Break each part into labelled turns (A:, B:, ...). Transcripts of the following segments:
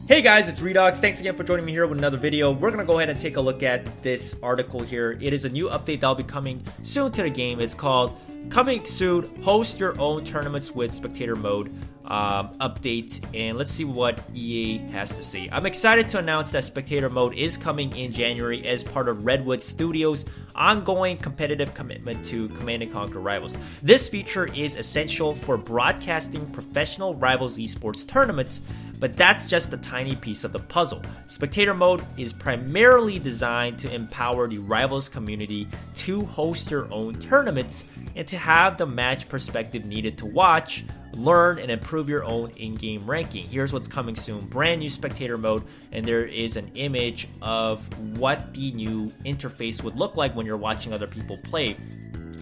A: Hey guys, it's Redux. Thanks again for joining me here with another video. We're going to go ahead and take a look at this article here. It is a new update that'll be coming soon to the game. It's called Coming Soon, Host Your Own Tournaments with Spectator Mode update. And let's see what EA has to say. I'm excited to announce that Spectator Mode is coming in January as part of Redwood Studios' ongoing competitive commitment to Command & Conquer Rivals. This feature is essential for broadcasting professional Rivals esports tournaments, but that's just a tiny piece of the puzzle. Spectator Mode is primarily designed to empower the Rivals community to host their own tournaments and to have the match perspective needed to watch, learn, and improve your own in-game ranking. Here's what's coming soon. Brand new Spectator Mode, and there is an image of what the new interface would look like when you're watching other people play.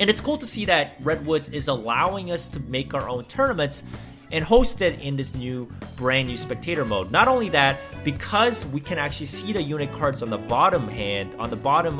A: And it's cool to see that Redwoods is allowing us to make our own tournaments and host it in this new brand new Spectator Mode. Not only that, because we can actually see the unit cards on the bottom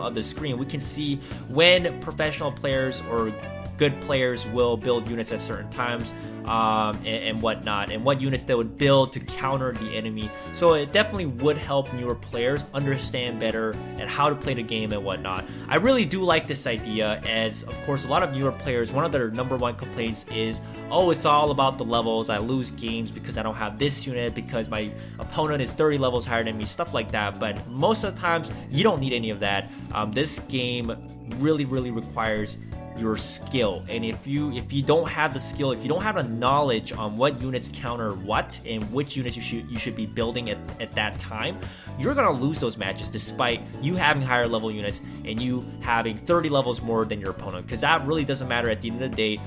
A: of the screen, we can see when professional players or good players will build units at certain times and whatnot, and what units they would build to counter the enemy. So it definitely would help newer players understand better and how to play the game and whatnot. I really do like this idea, as of course a lot of newer players, one of their number one complaints is, oh, it's all about the levels, I lose games because I don't have this unit, because my opponent is 30 levels higher than me, stuff like that. But most of the times you don't need any of that. This game really requires your skill, and if you don't have the skill, if you don't have the knowledge on what units counter what and which units you should be building at that time, you're gonna lose those matches despite you having higher level units and you having 30 levels more than your opponent, because that really doesn't matter at the end of the day.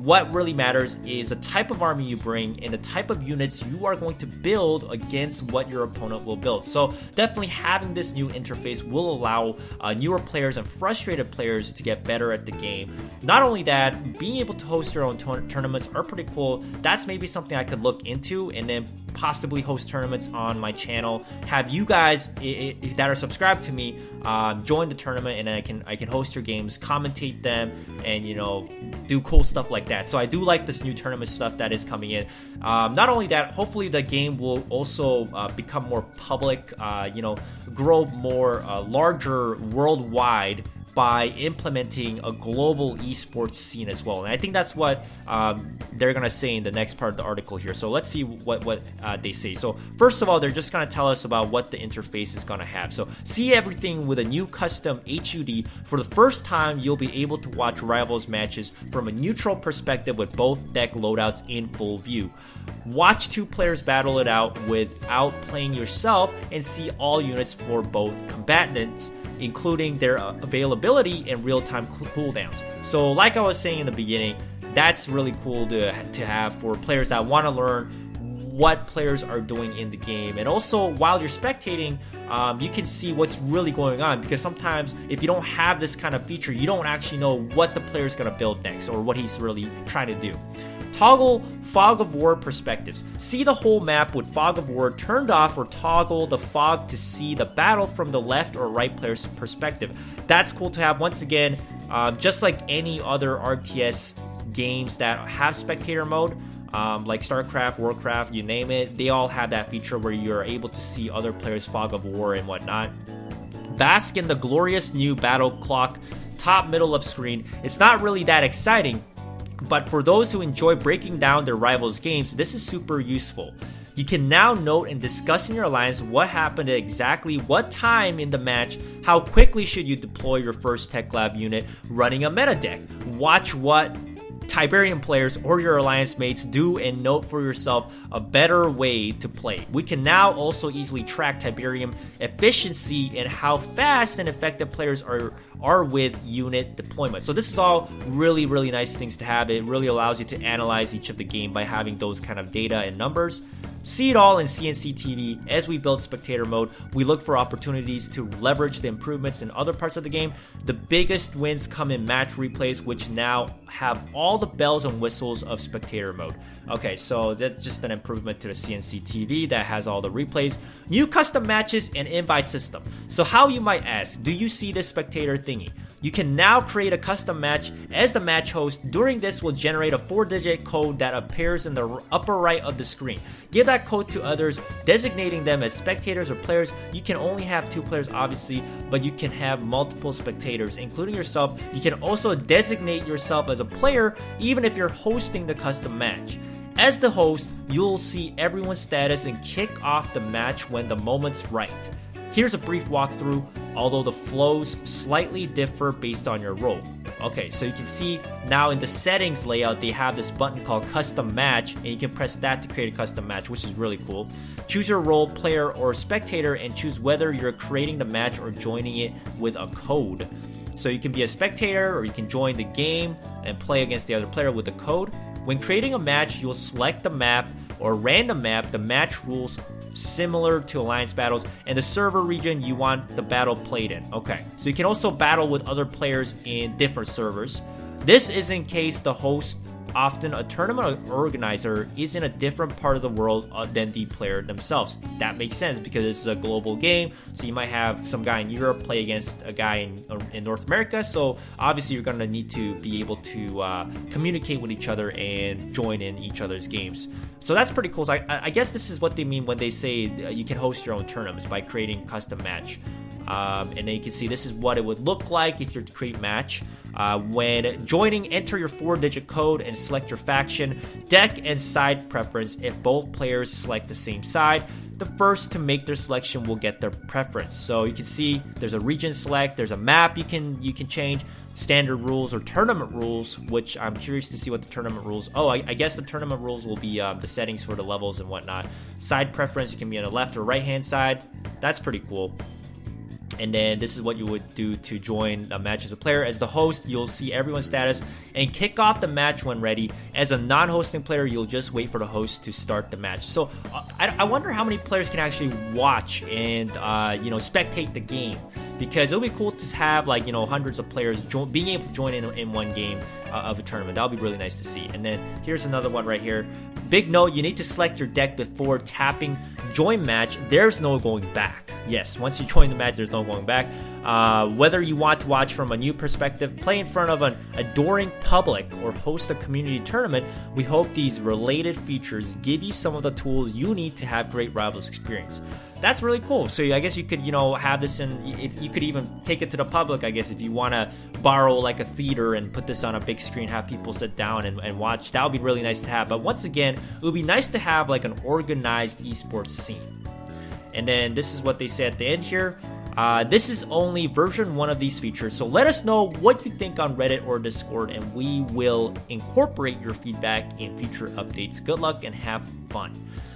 A: What really matters is the type of army you bring and the type of units you are going to build against what your opponent will build. So definitely having this new interface will allow newer players and frustrated players to get better at the game. Not only that, being able to host your own tournaments are pretty cool. That's maybe something I could look into, and then possibly host tournaments on my channel. Have you guys that are subscribed to me join the tournament, and then I can host your games, commentate them, and do cool stuff like that. So I do like this new tournament stuff that is coming in. Not only that, hopefully the game will also become more public, grow more larger worldwide by implementing a global esports scene as well. And I think that's what they're gonna say in the next part of the article here. So let's see what they say. So first of all, they're just gonna tell us about what the interface is gonna have. So see everything with a new custom HUD. For the first time, you'll be able to watch Rivals matches from a neutral perspective with both deck loadouts in full view. Watch two players battle it out without playing yourself, and see all units for both combatants, including their availability and real-time cooldowns. So like I was saying in the beginning, that's really cool to have for players that want to learn what players are doing in the game. And also, while you're spectating, you can see what's really going on, because sometimes if you don't have this kind of feature, you don't actually know what the player is going to build next or what he's really trying to do. Toggle Fog of War perspectives. See the whole map with Fog of War turned off, or toggle the fog to see the battle from the left or right player's perspective. That's cool to have. Once again, just like any other RTS games that have spectator mode, like StarCraft, Warcraft, you name it, they all have that feature where you're able to see other players' Fog of War and whatnot. Bask in the glorious new battle clock, top middle of screen. It's not really that exciting, but for those who enjoy breaking down their rivals' games, this is super useful. You can now note and discuss in your alliance what happened at exactly what time in the match, how quickly should you deploy your first Tech Lab unit running a meta deck. Watch what Tiberium players or your alliance mates do and note for yourself a better way to play. We can now also easily track Tiberium efficiency and how fast and effective players are with unit deployment. So this is all really nice things to have. It really allows you to analyze each of the game by having those kind of data and numbers. See it all in CNC TV. As we build Spectator Mode, we look for opportunities to leverage the improvements in other parts of the game. The biggest wins come in match replays, which now have all the bells and whistles of Spectator Mode. Okay, so that's just an improvement to the CNC TV that has all the replays. New custom matches and invite system. So how, you might ask, do you see this Spectator thingy? You can now create a custom match as the match host. During this will generate a 4-digit code that appears in the upper right of the screen. Give that code to others, designating them as spectators or players. You can only have 2 players obviously, but you can have multiple spectators, including yourself. You can also designate yourself as a player even if you're hosting the custom match. As the host, you'll see everyone's status and kick off the match when the moment's right. Here's a brief walkthrough, although the flows slightly differ based on your role. Okay, so you can see now in the settings layout, they have this button called custom match, and you can press that to create a custom match, which is really cool. Choose your role, player or spectator, and choose whether you're creating the match or joining it with a code. So you can be a spectator or you can join the game and play against the other player with the code. When creating a match, you'll select the map or random map, the match rules similar to alliance battles, and the server region you want the battle played in. Okay, so you can also battle with other players in different servers. This is in case the host, often a tournament organizer, is in a different part of the world than the player themselves. That makes sense because this is a global game, so you might have some guy in Europe play against a guy in North America, so obviously you're going to need to be able to communicate with each other and join in each other's games. So that's pretty cool. So I guess this is what they mean when they say you can host your own tournaments by creating custom match. And then you can see this is what it would look like if you're to create match. When joining, enter your 4-digit code and select your faction, deck, and side preference. If both players select the same side, the first to make their selection will get their preference. So you can see there's a region select, there's a map you can change, standard rules or tournament rules, which I'm curious to see what the tournament rules. Oh, I guess the tournament rules will be the settings for the levels and whatnot. Side preference, you can be on the left or right hand side. That's pretty cool. And then this is what you would do to join a match as a player. As the host, you'll see everyone's status and kick off the match when ready. As a non-hosting player, you'll just wait for the host to start the match. So I wonder how many players can actually watch and spectate the game, because it'll be cool to have hundreds of players being able to join in one game of a tournament. That'll be really nice to see. And then here's another one right here. Big note, you need to select your deck before tapping join match. There's no going back. Yes, once you join the match, there's no going back. Whether you want to watch from a new perspective, play in front of an adoring public, or host a community tournament, we hope these related features give you some of the tools you need to have great Rivals experience. That's really cool. So I guess you could, have this in, you could even take it to the public, I guess, if you want to borrow like a theater and put this on a big screen, have people sit down and watch. That would be really nice to have. But once again, it would be nice to have like an organized esports scene. And then this is what they say at the end here. This is only version 1 of these features, so let us know what you think on Reddit or Discord, and we will incorporate your feedback in future updates. Good luck and have fun.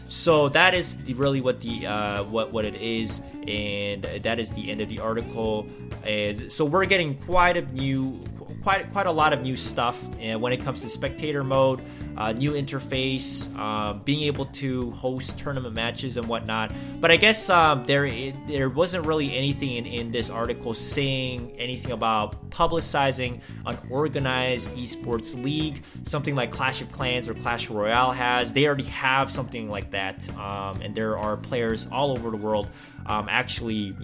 A: So that is really what the what it is, and that is the end of the article. And so we're getting quite a lot of new stuff when it comes to spectator mode, new interface, being able to host tournament matches and whatnot. But I guess there wasn't really anything in this article saying anything about publicizing an organized esports league, something like Clash of Clans or Clash Royale has. They already have something like that, and there are players all over the world actually,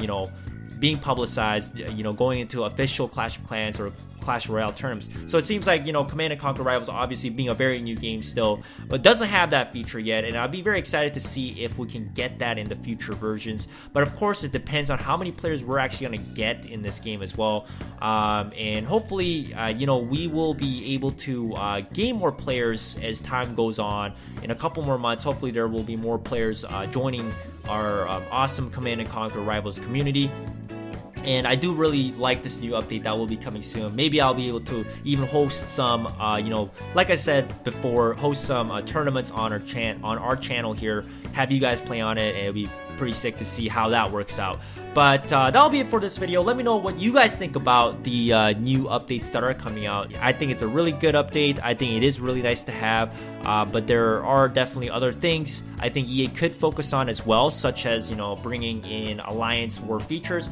A: being publicized, going into official Clash of Clans or Clash Royale terms. So it seems like, Command & Conquer Rivals obviously being a very new game still, but doesn't have that feature yet, and I'll be very excited to see if we can get that in the future versions. But of course, it depends on how many players we're actually going to get in this game as well. And hopefully, we will be able to gain more players as time goes on. In a couple more months, hopefully there will be more players joining our awesome Command & Conquer Rivals community. And I do really like this new update that will be coming soon. Maybe I'll be able to even host some, like I said before, host some tournaments on our channel here. Have you guys play on it, and it'll be pretty sick to see how that works out. But that'll be it for this video. Let me know what you guys think about the new updates that are coming out. I think it's a really good update. I think it is really nice to have, but there are definitely other things I think EA could focus on as well, such as, bringing in Alliance War features.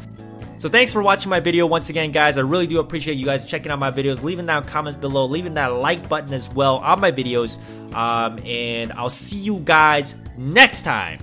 A: So thanks for watching my video once again, guys. I really do appreciate you guys checking out my videos, leaving down comments below, leaving that like button as well on my videos, and I'll see you guys next time.